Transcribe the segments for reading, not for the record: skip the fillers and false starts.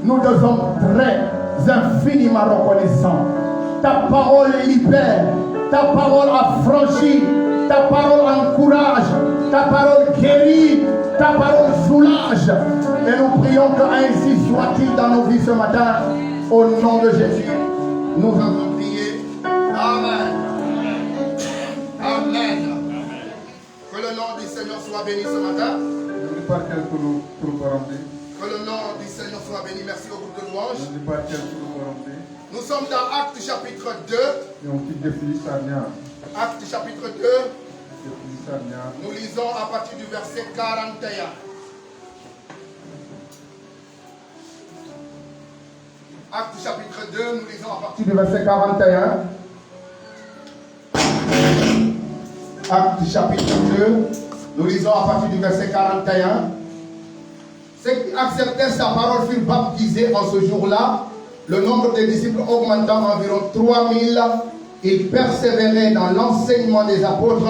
nous te sommes très infiniment reconnaissants. Ta parole libère, ta parole affranchit, ta parole encourage, ta parole guérit, ta parole soulage. Et nous prions que ainsi soit-il dans nos vies ce matin. Au nom de Jésus, nous avons prié. Amen. Amen. Que le nom du Seigneur soit béni ce matin. Que le nom du Seigneur soit béni. Merci au groupe de louanges. Nous sommes dans Actes chapitre 2. Actes chapitre 2. Nous lisons à partir du verset 41. Actes chapitre 2, nous lisons à partir du verset 41. Actes chapitre 2, nous lisons à partir du verset 41. Ceux qui acceptaient sa parole furent baptisés en ce jour-là. Le nombre des disciples augmentant environ 3000. Ils persévéraient dans l'enseignement des apôtres,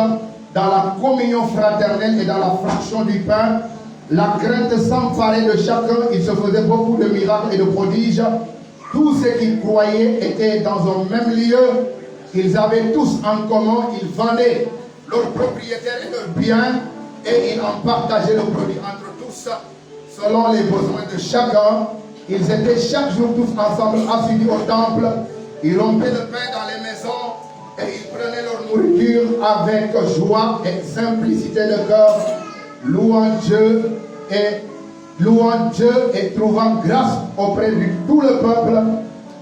dans la communion fraternelle et dans la fraction du pain. La crainte s'emparait de chacun. Il se faisait beaucoup de miracles et de prodiges. Tous ceux qui croyaient étaient dans un même lieu. Ils avaient tous en commun. Ils vendaient leurs propriétaires et leurs biens et ils en partageaient le produit entre tous selon les besoins de chacun. Ils étaient chaque jour tous ensemble assidus au temple. Ils rompaient le pain dans les maisons et ils prenaient leur nourriture avec joie et simplicité de cœur, louant Dieu et trouvant grâce auprès de tout le peuple.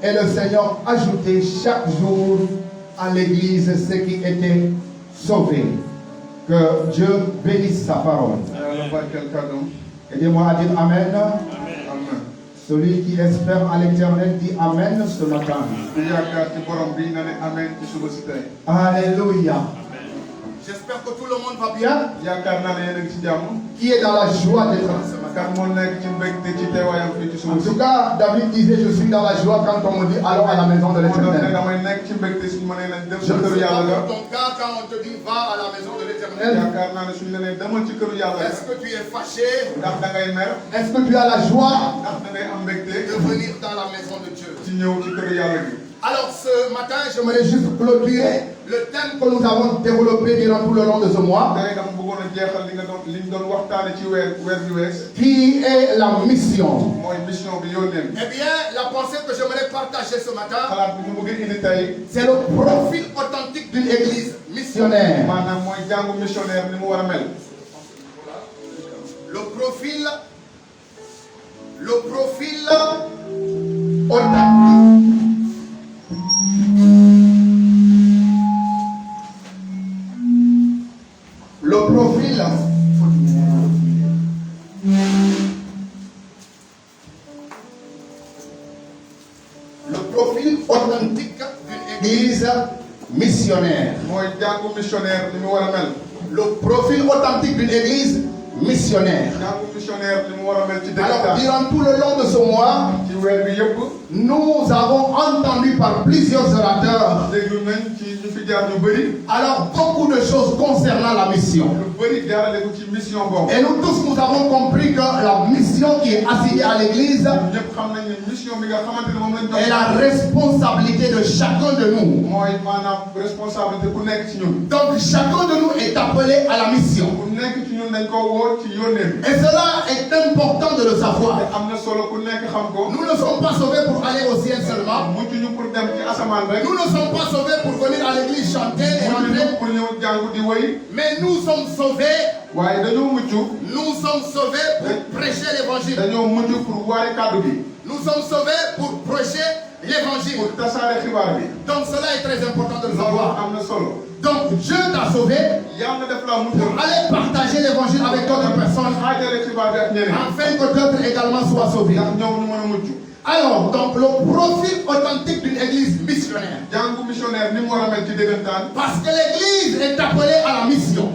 Et le Seigneur ajoutait chaque jour à l'église ceux qui étaient sauvés. Que Dieu bénisse sa parole. Aidez-moi à dire Amen. Amen. Celui qui espère à l'éternel dit Amen ce matin. Alléluia. J'espère que tout le monde va bien. Qui est dans la joie d'être là ce matin. En tout cas, David disait je suis dans la joie quand on me dit allons à la maison de l'éternel. Je ne sais pas dans ton cas quand on te dit va à la maison de l'éternel. Est-ce que tu es fâché? Est-ce que tu as la joie de venir dans la maison de Dieu? Alors ce matin, j'aimerais juste clôturer le thème que nous avons développé durant tout le long de ce mois, qui est la mission. Eh bien, la pensée que j'aimerais partager ce matin, c'est le profil authentique d'une église missionnaire. Le profil authentique. Le profil authentique d'une église missionnaire. Le profil authentique d'une église missionnaire. Alors, durant tout le long de ce mois, nous avons entendu par plusieurs orateurs alors beaucoup de choses concernant la mission. Et nous tous, nous avons compris que la mission qui est assignée à l'église est la responsabilité de chacun de nous. Donc chacun de nous est appelé à la mission. Et cela est important de le savoir. Nous ne sommes pas sauvés pour aller au ciel seulement. Nous ne sommes pas sauvés pour venir à l'église chanter et rentrer. Mais nous sommes sauvés. Nous sommes sauvés pour prêcher l'évangile. Nous sommes sauvés pour prêcher l'évangile. Donc cela est très important de le savoir. Donc Dieu t'a sauvé pour aller partager l'évangile avec d'autres personnes afin que d'autres également soient sauvés. Alors, donc le profil authentique d'une église missionnaire. Parce que l'église est appelée à la mission.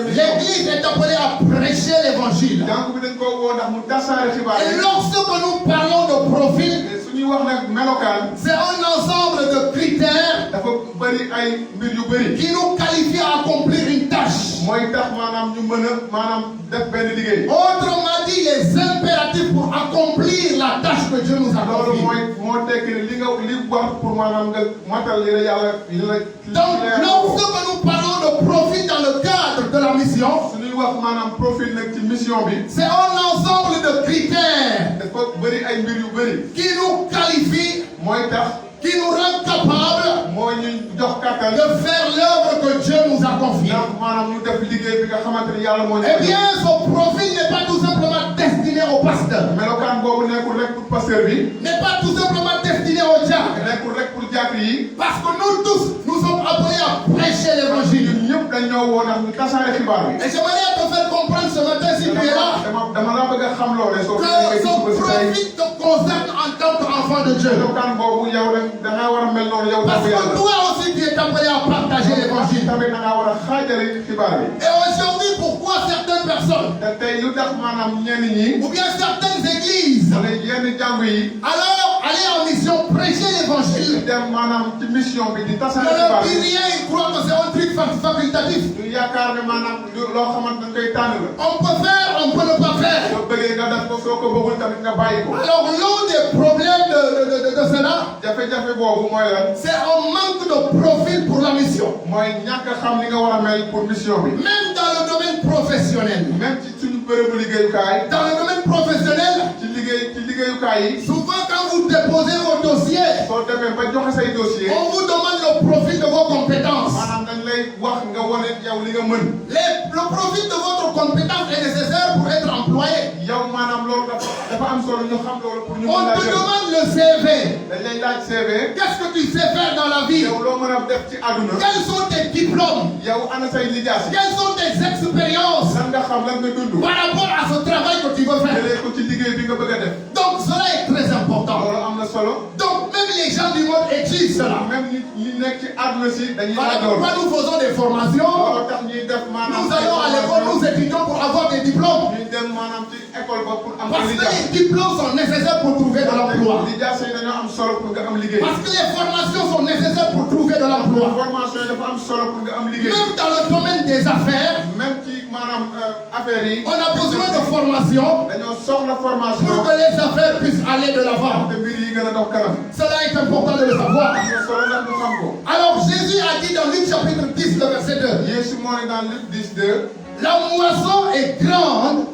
L'église est appelée à prêcher l'évangile. Et lorsque nous parlons de profil, c'est un ensemble de critères qui nous qualifient à accomplir une tâche. Autrement dit, les impératifs pour accomplir la tâche que Dieu nous a loolu confiée. moo tekki ne li war pour maanaam nga matal li la yàlla Donc, lorsque nous parlons de profil dans le cadre de la mission, su ñuy wax maanaam profil nag ci mission bi. c'est un ensemble de critères dafa bëri ay mbir yu bëri. qui nous qualifient, mooy tax. qui nous rend capables moo ñu jox kàttan. de faire l'œuvre que Dieu nous a confiée. ndax maanaam ñu def liggéey bi nga xamante ni yàlla moo ñu. Eh bien, son profil n'est pas tout simplement destiné au pasteur. melokaan boobu nekkul rek pour pasteur bi. N'est pas tout simplement destiné au diable. nekkul rek pour jàkk yi. Parce que nous tous, nous sommes appelés à prêcher l'évangile. ñun ñëpp dañ ñoo woo ndax ñu tasaare xibaar bi. Et j'aimerais te faire comprendre ce matin, si tu es là, dama la bëgg a xam loole soo que son profil te concerne en tant qu'enfant de Dieu. melokaan boobu yow da ngaa war a mel noonu yow. Parce que toi aussi, tu es appelé à partager l'évangile. tamit da ngaa war a xaajale xibaar bi. Et aujourd'hui, pourquoi certaines personnes, te tey lu tax maanaam ñenn ñi. ou bien certaines églises, wala yenn jàngu yi. alors aller en mission, prêcher l'évangile, dem maanaam ci mission bi di tasaare ne xibaar leur dit bi. rien, ils croient que c'est un truc facultatif. ñu yaakaar ne maanaam loo xamante dañ koy tànn la. On peut faire, on peut ne pas faire. soo bëggee nga def ko soo ko bëggul tamit nga bàyyi ko. Alors l'un des problèmes de cela, jafe-jafe boobu mooy lan. c'est un manque de profil pour la mission. mooy ñàkk a xam li nga war a mel pour mission bi. Même dans le domaine professionnel. même ci suñu bërëbu liggéeyukaay. Dans le domaine professionnel, ci liggéeyukaay yi. souvent quand vous déposez vos dossiers, soo demee ba joxe say dossier. on vous demande le profil de vos compétences. maanaam dañ lay wax nga wane yow li nga mën. Le profil de votre compétence est nécessaire pour être employé. yow maanaam loolu dafa am solo ñu xam loolu pour ñu. On te demande le CV. dañ lay laaj CV. Qu'est-ce que tu sais faire dans la vie? yow loo mën a def ci àdduna. Quels sont tes diplômes? yow ana say lijaas. Quelles sont tes expériences lan nga xam lan nga dund. par rapport à ce travail que tu veux faire? jëlee ko ci liggéey bi nga bëgg a def. Donc cela est très important. loolu am na solo. Donc même les gens du monde étudient cela. même ñi nekk ci àdduna si dañuy Voilà laaj loolu. pourquoi nous faisons des formations. loolu tax ñuy def maanaam. Nous allons à l'école, nous étudions pour avoir des diplômes. ñuy dem maanaam ci école ba pour am. Parce que les diplômes sont nécessaires pour trouver de l'emploi. lijaas yi dañoo am solo pour nga am liggéey. Parce que les formations sont nécessaires pour trouver de l'emploi. formation yi dafa am solo pour nga am liggéey. Même dans le domaine des affaires, même ci maanaam affaire yi. on a besoin de formation dañoo soxla formation. pour que les affaires puissent aller de l'avant. te mbir yi gën a dox kanam. Cela est important de le savoir. am na solo ndax ñu xam ko. Alors Jésus a dit dans Luc chapitre 10, le verset 2, Yeesu moo ne dans Luc 10:2. la moisson est grande,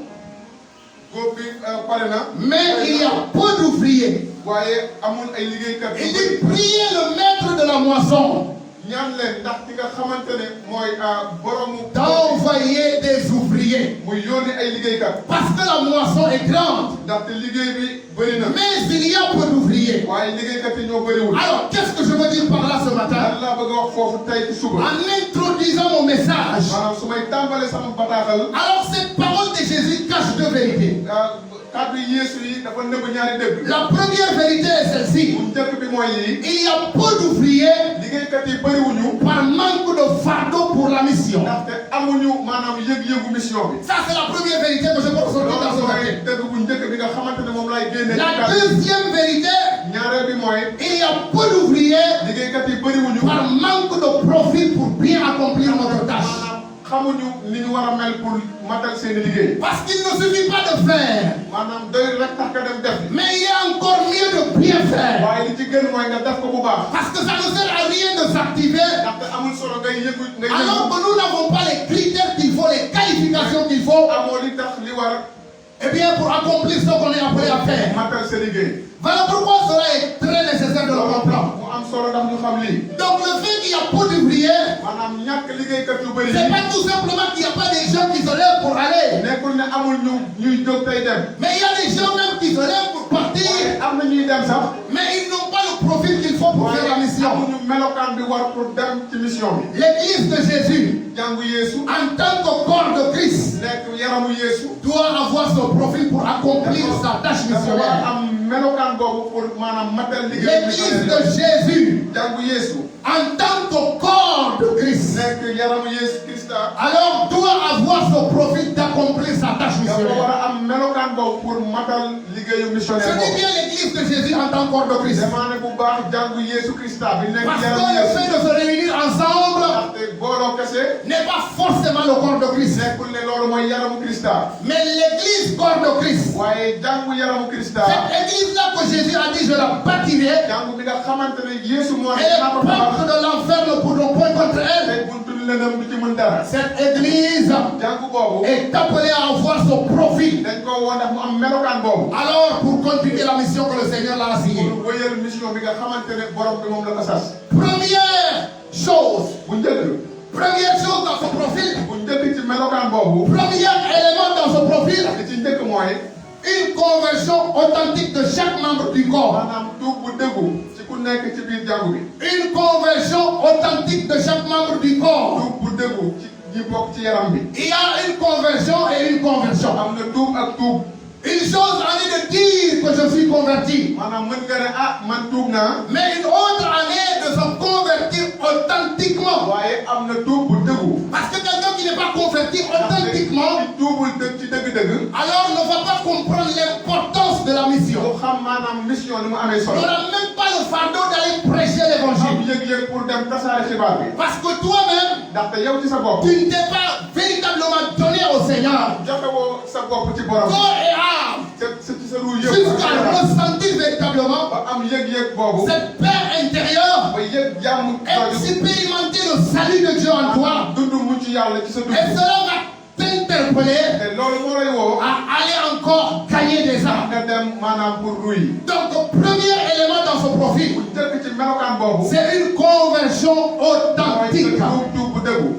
góob bi pare na. mais il y a peu d'ouvriers. waaye amul ay liggéeykat. Il dit, priez le maître de la moisson ñaan leen ndax ki nga xamante ne mooy boromu. d'envoyer des ouvriers. muy yónni ay liggéeykat. Parce que la moisson est grande, ndaxte liggéey bi bëri na. mais il y a peu d'ouvriers. waaye liggéeykat yi ñoo bëriwul. Alors, qu'est-ce que je veux dire par là ce matin? lan laa bëgg a wax foofu tey ci suba. En introduisant mon message, maanaam su may tàmbalee sama bataaxal. alors cette parole de Jésus cache deux vérités. kàddu Yeesu yi dafa nëbb ñaari dëgg. La première vérité est celle-ci. bu njëkk bi mooy lii. Il y a peu d'ouvriers liggéeykat yi bëriwuñu. par manque de fardeau pour la mission. ndaxte amuñu maanaam yëg-yëgu mission bi. Ça, c'est la première vérité que je peux ressortir dans ce loolu mooy matin. dëgg bu njëkk bi nga xamante ne moom laay génne. La deuxième vérité, ñaareel bi mooy. il y a peu d'ouvriers liggéeykat yi bëriwuñu. par manque de profit pour bien accomplir notre tâche. maanaam xamuñu ni ñu war a mel pour matal seen liggéey. Parce qu'il ne suffit pas de faire, maanaam doy rek tax nga dem def. mais il y a encore mieux de bien faire. waaye li ci gën mooy nga def ko bu baax. Parce que ça ne sert à rien de s'activer ndaxte amul solo ngay yëngu ngay alors que nous n'avons pas les critères qu'il faut, les qualifications qu'il faut, amoo li tax li war. eh bien pour accomplir ce qu'on est appelé à faire. matal sa liggéey. Voilà pourquoi cela est très nécessaire de le comprendre. mu am solo ndax ñu xam lii. Donc le fait qu'il y a peu d'ouvriers, maanaam ñàkk liggéeykat yu bëri. c'est pas tout simplement qu'il n'y a pas des gens qui se lèvent pour aller. nekkul ne amul ñuy jóg tey dem. Mais il y a des gens même qui se lèvent pour partir, am na ñuy dem sax. mais ils n'ont pas le profil qu'il faut pour faire la mission. amuñu melokaan bi war pour dem ci mission bi. L'église de Jésus, jàngu Yeesu. en tant que corps de Christ, nekk yaramu Yeesu. doit avoir son profil pour accomplir sa tâche dafa war a missionnaire. am melokaan boobu pour maanaam matal liggéey L'église de Jésus, jàngu Yeesu. en tant que corps de Christ, nekk yaramu Yeesu Krista. alors doit avoir son profil d'accomplir sa tâche dafa war missionnaire. a am melokaan boobu pour matal liggéeyu Je missionnaire dis boobu. bien l'église de Jésus en tant que corps de Christ. demaane bu baax jàngu Yeesu Krista bi nekk Parce que yaramu le Yeesu. fait de se réunir ensemble, ndaxte booloo kese n'est pas forcément le corps de Christ. nekkul ne loolu mooy yaramu Krista Mais l'église corps de Christ, waaye jàngu yaramu Krista cette église-là que Jésus a dit, je la bâtirai, jàngu bi nga xamante ne Yeesu moo ne et dinaa ko les tabax portes de l'enfer ne pourront point contre elle. tey buntu lëndëm du ci mën dara Cette église jàngu boobu est appelée à avoir son profil. dañ ko woon ndax mu am melokaan boobu Alors, pour continuer la mission que le Seigneur l'a assignée, pour wëyal mission bi nga xamante ne borom bi moom la ko sas première chose, bu njëkk dans son profil, bu njëkk ci melokaan boobu premier élément dans son profil, li ci njëkk mooy une conversion authentique de chaque membre du corps. maanaam tuub bu dëggu ci ku nekk ci biir jàngu bi Une conversion authentique de chaque membre du corps. tuub bu dëggu ci ñi bokk ci yaram bi Il y a une conversion et une conversion. am na tuub ak tuub Une chose année de dire que je suis converti, maanaam mën nga ne man tuub naa mais une autre année de se convertir authentiquement. waaye am na tuub bu dëggu Parce que quelqu'un qui n'est pas converti authentiquement, ci tuubul dëgg ci dëgg-dëgg alors ne va pas comprendre l'importance de la mission. mu xam maanaam mission ni mu amee On solo n'a même pas le fardeau d'aller prêcher l'évangile. am yëg-yëg pour dem tasaare xibaar bi Parce que toi-même, ndaxte yow ci sa bopp tu ne t'es pas véritablement donné au Seigneur. joxewoo sa bopp ci borom Corps et âme. ci sa ruu yëpp Jusqu'à ressentir véritablement ba am yëg-yëg boobu cette paix intérieure. ba yëg jàmm jooju Expérimenter le salut de Dieu en toi. dund mucc yàlla ci sa dund Et cela va t'interpeller te loolu moo lay woo à aller encore gagner des âmes. nga dem maanaam pour ruy Donc, premier élément dans son profil, bu njëkk ci melokaan boobu c'est une conversion mooy authentique. sa tuub bu dëggu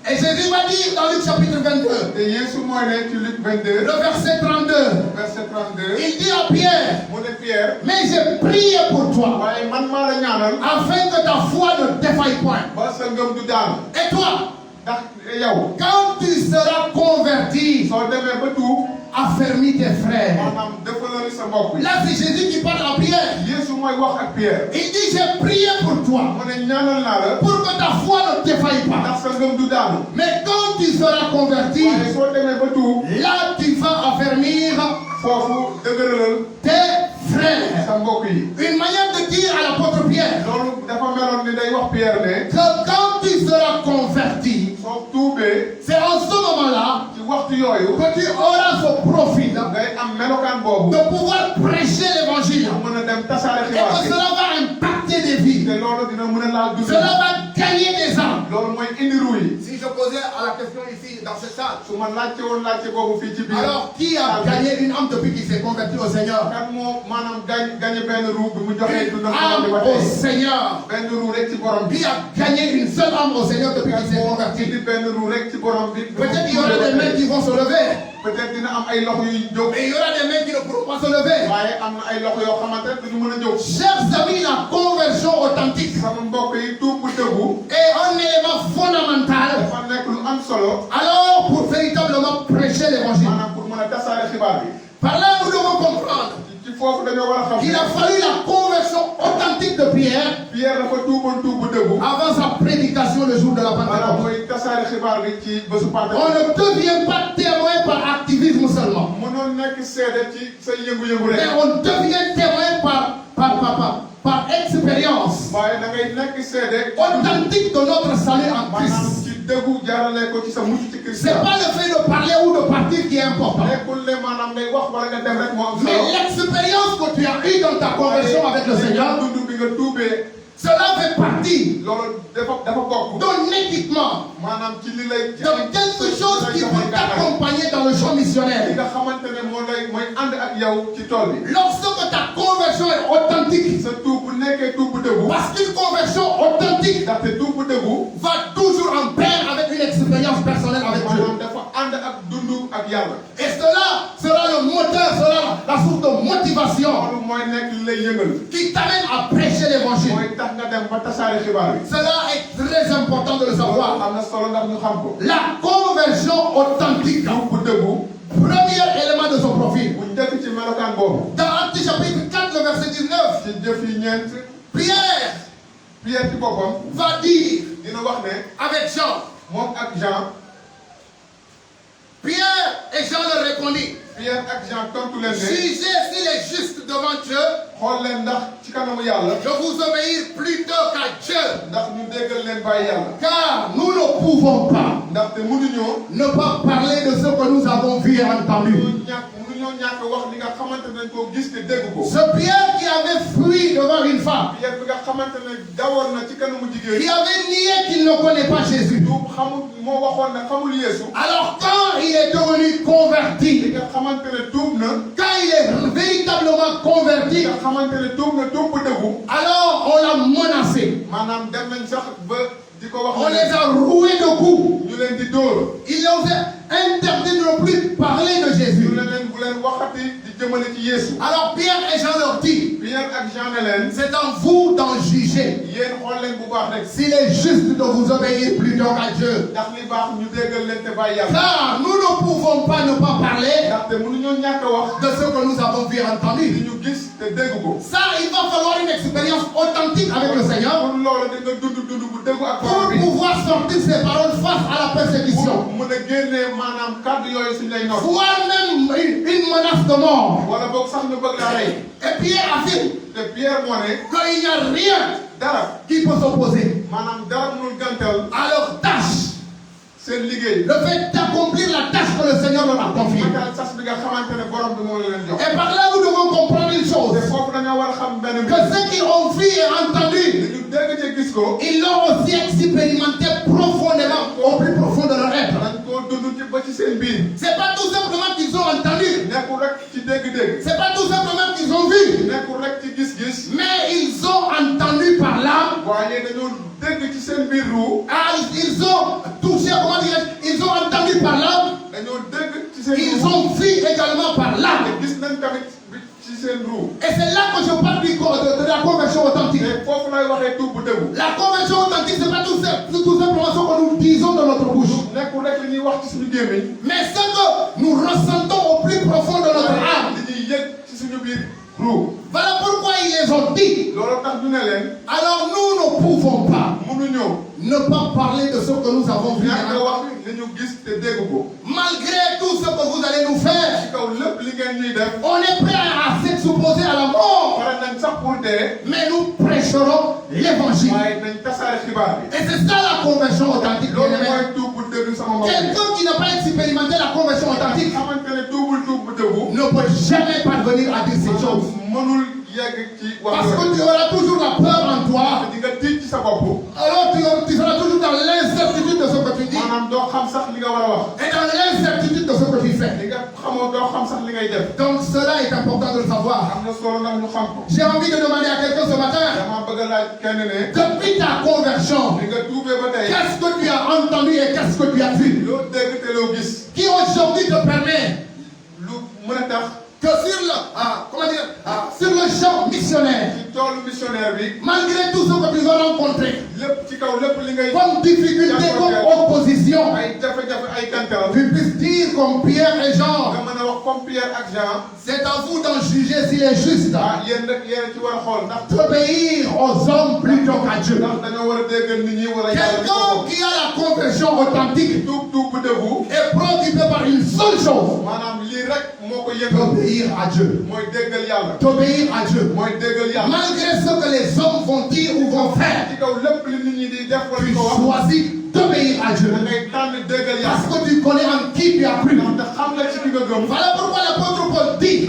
Et Jésus va dire dans Luc chapitre 22, te Yeesu mooy ne ci Luc 22 le verset 32, verset 32 il dit à Pierre, mu ne Pierre mais j'ai prié pour toi, waaye man maa la ñaanal afin que ta foi ne défaille point. ba sa ngëm du daanu Et toi, ndax yow quand tu seras converti, soo demee ba tuub affermis tes frères. maanaam defalal sa mbokk yi Là, c'est Jésus qui parle à Pierre. Yeesu mooy wax ak Pierre Il dit, j'ai prié pour toi, mu ne ñaanal naa la pour que ta foi ne défaille pas. ndax sa ngëm du daanu Mais quand tu seras converti, waaye soo demee ba tuub là, tu vas affermir foofu dëgëralal tes frères. sa mbokk yi Une manière de dire à l'apôtre Pierre loolu dafa meloon ni day wax Pierre ne que quand tu seras converti, soo tuubee c'est en ce moment-là ci waxtu yooyu que tu auras ce profil ngay am melokaan boobu de pouvoir prêcher l'évangile. mën a dem tasaare Et xibaar que bi cela va impacter des vies. te loolu dina mën a laal dund Cela va gagner des âmes. loolu mooy indi ru yi Si je posais à la question ici, dans cette salle, su ma laajte woon laajte boobu fii ci biir alors qui a gagné une âme depuis qu'il s'est converti au Seigneur? kan moo maanaam gañe benn ru bi mu joxee dundam Âme ba au tey Seigneur. benn ru rek ci borom bi Qui a gagné une seule âme au Seigneur depuis qu'il s'est indi converti? benn ru rek ci borom bi Peut-être il y aura des mains qui vont se lever, peut-être dina am ay loxo yuy jóg mais il y aura des mains qui ne pourront pas se lever. waaye am na ay loxo yoo xamante ne duñu mën a jóg Chers amis, la conversion authentique sama mbokk yi tuub bu dëggu est un élément fondamental dafa nekk lu am solo alors pour véritablement prêcher l'évangile. maanaam pour mën a tasaare xibaar bi Par là, nous devons comprendre ci foofu dañoo war a xam qu'il a fallu la conversion authentique de Pierre Pierre dafa tuuboon tuub bu dëggu avant sa prédication le jour de la maanaam Pentecôte. mooy tasaare xibaar bi ci bésu On Pentecôte ne devient pas témoin par activisme seulement, mënoon nekk seede ci sa yëngu-yëngu mais rek on devient témoin par expérience waaye da ngay nekk seede authentique de notre salut en maanaam Christ. ci dëggu jaarale ko ci sa mucc ci Christ C'est pas le fait de parler ou de partir qui est important, nekkul ne maanaam ngay wax wala nga dem rek moo am mais solo l'expérience que tu as eue dans ta conversion avec le Seigneur, dund bi nga tuubee cela fait partie loolu dafa bokk d'un équipement, maanaam ci li lay ci de quelque chose qui peut t'accompagner dans le champ li missionnaire. nga xamante ne mooy ànd ak yow ci tool bi Lorsque ta conversion est authentique, sa tuub bu nekkee tuub bu dëggu parce qu'une conversion authentique ndaxte tuub bu dëggu va toujours en pair avec une expérience personnelle avec Dieu. maanaam dafa ànd ak dund ak yàlla Et cela sera le moteur, sera la source de motivation loolu mooy nekk li lay yëngal qui t'amène à prêcher l'évangile. mooy tax nga dem ba tasaare xibaar bi Cela est très important de le savoir. am na solo ndax ñu xam ko La conversion authentique, tuub bu dëggu premier élément de son profil. bu njëkk ci melokaan boobu Dans Actes chapitre 4, le verset 19, ci jëf yi ñeent Pierre ci boppam va dire dina wax ne avec Jean, moom ak Jean Pierre et Jean le répondit, Pierre ak Jean tontu leen ne jugez s'il est juste devant Dieu xool leen ndax ci kanamu yàlla de vous obéir plutôt qu'à Dieu. ndax ñu déggal leen bàyyi yàlla Car nous ne pouvons pas ndaxte mënuñoo ne pas parler de ce que nous avons vu et entendu. mënuñoo ñàkk wax li nga xamante ne dañ koo gis te dégg ko. Ce Pierre qui avait fui devant une femme, Pierre bi nga xamante ne dawoon na ci kanamu jigéen qui avait nié qu'il ne connaît pas Jésus. du xamul moo waxoon ne xamul Yeesu Alors quand il est devenu li converti, nga xamante ne tuub na quand il est véritablement converti, li nga xamante ne tuub na tuub bu dëggu alors on l'a menacé. maanaam dem nañ sax ba di ko wax On les a roués de coups. ñu leen di dóor Ils ont fait interdit de ne plus parler de ñu Jésus. bu leen waxati di jëmale ci Yeesu. Alors Pierre et Jean leur disent, Pierre ak Jean ne leen c'est en vous d'en juger. yéen xool leen bu baax rek S'il est juste de vous obéir plutôt qu'à Dieu. ndax li baax ñu déggal leen te bàyyi yàlla Car nous ne pouvons pas ne pas parler ndaxte mënuñoo ñàkk a wax de ce que nous avons vu et li entendu. ñu gis te dégg ko. Ça, il va falloir une expérience authentique avec le Seigneur pour loolu da nga dund bu déggu ak pour borom bi pouvoir sortir ces paroles face à la persécution. pour mën a génnee maanaam kàddu yooyu suñ lay noot Voire même une menace de mort. wala boog sax ñu bëgg laa rey Et Pierre affirme te Pierre moo ne qu'il n'y a rien dara qui peut s'opposer maanaam dara mënul gàntal à leur tâche. seen liggéey Le fait d'accomplir la tâche que le Seigneur leur a confiée. matal sas bi nga xamante ne borom bi moo la leen jox Et par là, nous devons comprendre une te chose. foofu dañoo war a xam benn Que mbir ce qu'ils ont vu et entendu, li ñu dégg te gis ko ils l'ont aussi expérimenté profondément au plus profond de leur être. dañ koo dund ci ba ci seen biir C'est pas tout simplement qu'ils ont entendu. nekkul rek ci dégg-dégg C'est pas tout simplement qu'ils ont vu. nekkul rek ci gis-gis Mais ils ont entendu par l'âme. waaye dañoo dégg ci seen biir ruu Ah, ils ont touché, comment dire, ils ont entendu par l'âme. dañoo dégg ci seen Ils ruu ont vu également par l'âme. te gis nañ tamit ci seen ruu Et c'est là que je parle de la conversion authentique. te foofu lay waxee tuub bu dëggu La conversion authentique, c'est pas tout simplement ce que nous disons dans notre bouche. nekkul rek li ñuy wax ci suñu gémmiñ Mais ce que nous ressentons au plus profond de notre âme. li ñuy yëg ci suñu biir ruu Voilà pourquoi ils les ont dit. loolu tax ñu ne leen Alors nous ne pouvons pas mënuñoo ne pas parler de ce que nous avons vu. ñàkk a wax li ñu gis te dégg ko Malgré tout ce que vous allez nous faire, ci kaw lépp li ngeen ñuy def on est prêt à s'exposer à la mort. pare nañ sax pour dee Mais nous prêcherons l'évangile. waaye nañ tasaare xibaar bi Et c'est ça la conversion authentique. loolu bien-aimé. mooy tuub bu dëgg sama mbokk yi Quelqu'un qui n'a pas expérimenté la conversion authentique xamante ne tuubul tuub bu dëggu ne peut jamais parvenir à dire ces choses. mënul yegg ci wax Parce yooyu que tu auras toujours la peur en toi. di nga tiit ci sa bopp Alors tu seras toujours dans l'incertitude de ce que tu dis maanaam doo xam sax li nga war a wax et dans l'incertitude de ce que tu fais. li nga xamoo doo xam sax li ngay def Donc cela est important de le savoir. am na solo ndax ñu xam ko J'ai envie de demander à quelqu'un ce matin, dama bëgg a laaj kenn ne depuis ta conversion, li nga tuubee ba tey qu'est-ce que tu as entendu et qu'est-ce que tu as vu? loo dégg te loo gis Qui aujourd'hui te permet lu mën a tax que sur le champ missionnaire, ci toolu missionnaire bi malgré tout ce que tu vas rencontrer, lépp ci kaw lépp li ngay comme difficulté, comme opposition, ay jafe-jafe ay kantaral tu puisses dire comme Pierre et Jean, nga mën a wax comme Pierre ak Jean c'est à vous d'en juger s'il est juste yéen rek yéen ci war a xool ndax d'obéir aux hommes plutôt qu'à Dieu. ndax dañoo war a déggal nit ñi wala yàlla Quelqu'un qui a la conversion authentique tuub bu dëggu est préoccupé par une seule chose, maanaam lii rek moo ko yëngal d'obéir à Dieu. mooy déggal yàlla D'obéir à Dieu. mooy déggal yàlla Malgré ce que les hommes vont dire ou vont faire, ci kaw lépp li nit ñi di def wala tu di ko wax choisis d'obéir à Dieu. da ngay tànn déggal Parce yàlla que tu connais en qui tu as cru. ndax xam nga ci ki nga gëm Voilà pourquoi l'apôtre Paul dit